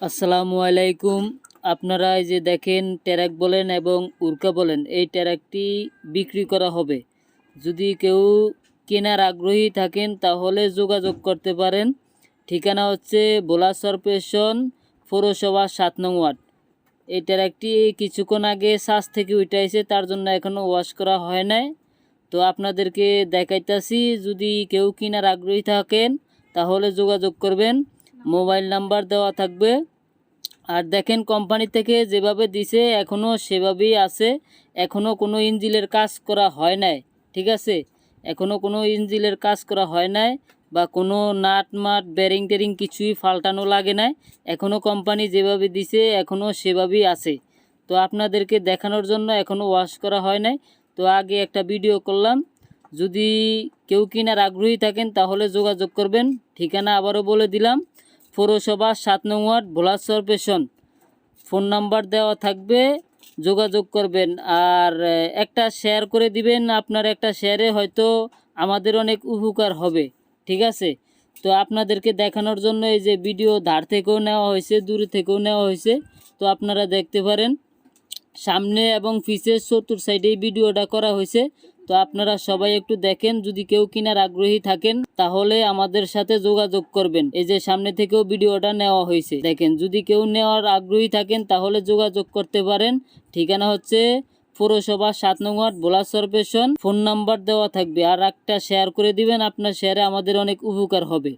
আসসালামু আলাইকুম। আপনারা এই যে দেখেন ট্যারাক বলেন এবং উরকা বলেন, এই ট্যারাকটি বিক্রি করা হবে। যদি কেউ কেনার আগ্রহী থাকেন তাহলে যোগাযোগ করতে পারেন। ঠিকানা হচ্ছে ভোলা কর্পোরেশন, পৌরসভা 7 নং ওয়ার্ড। এই ট্যারাকটি কিছুক্ষণ আগে ছাদ থেকে উঠাইছে, তার জন্য এখনও ওয়াশ করা হয় নাই। তো আপনাদেরকে দেখাইতেছি, যদি কেউ কেনার আগ্রহী থাকেন তাহলে যোগাযোগ করবেন। মোবাইল নাম্বার দেওয়া থাকবে। আর দেখেন কোম্পানি থেকে যেভাবে দিছে এখনও সেভাবেই আছে, এখনও কোনো ইঞ্জিনের কাজ করা হয় নাই। ঠিক আছে, এখনও কোনো ইঞ্জিনের কাজ করা হয় নাই বা কোনো নাট মাট বেরিং টেরিং কিছুই পাল্টানো লাগে নাই। এখনও কোম্পানি যেভাবে দিছে এখনও সেভাবেই আছে। তো আপনাদেরকে দেখানোর জন্য এখনও ওয়াশ করা হয় নাই। তো আগে একটা ভিডিও করলাম। যদি কেউ কেনার আগ্রহী থাকেন তাহলে যোগাযোগ করবেন। ঠিকানা আবারও বলে দিলাম, পৌরসভা 7 নং ওয়ার্ড, ভোলা কর্পোরেশন। ফোন নাম্বার দেওয়া থাকবে, যোগাযোগ করবেন। আর একটা শেয়ার করে দিবেন, আপনার একটা শেয়ারে হয়তো আমাদের অনেক উপকার হবে। ঠিক আছে, তো আপনাদেরকে দেখানোর জন্য এই যে ভিডিও ধার থেকেও নেওয়া হয়েছে, দূরে থেকেও নেওয়া হয়েছে। তো আপনারা দেখতে পারেন, সামনে এবং পিছের চতুর সাইডে ভিডিওটা করা হয়েছে। তো আপনারা সবাই একটু দেখেন। যদি কেউ কেনার আগ্রহী থাকেন তাহলে আমাদের সাথে যোগাযোগ করবেন। এই যে সামনে থেকেও ভিডিওটা নেওয়া হয়েছে, দেখেন। যদি কেউ নেওয়ার আগ্রহী থাকেন তাহলে যোগাযোগ করতে পারেন। ঠিকানা হচ্ছে পৌরসভা 7 নং ওয়ার্ড, ভোলা কর্পোরেশন। ফোন নাম্বার দেওয়া থাকবে। আর একটা শেয়ার করে দিবেন, আপনার শেয়ারে আমাদের অনেক উপকার হবে।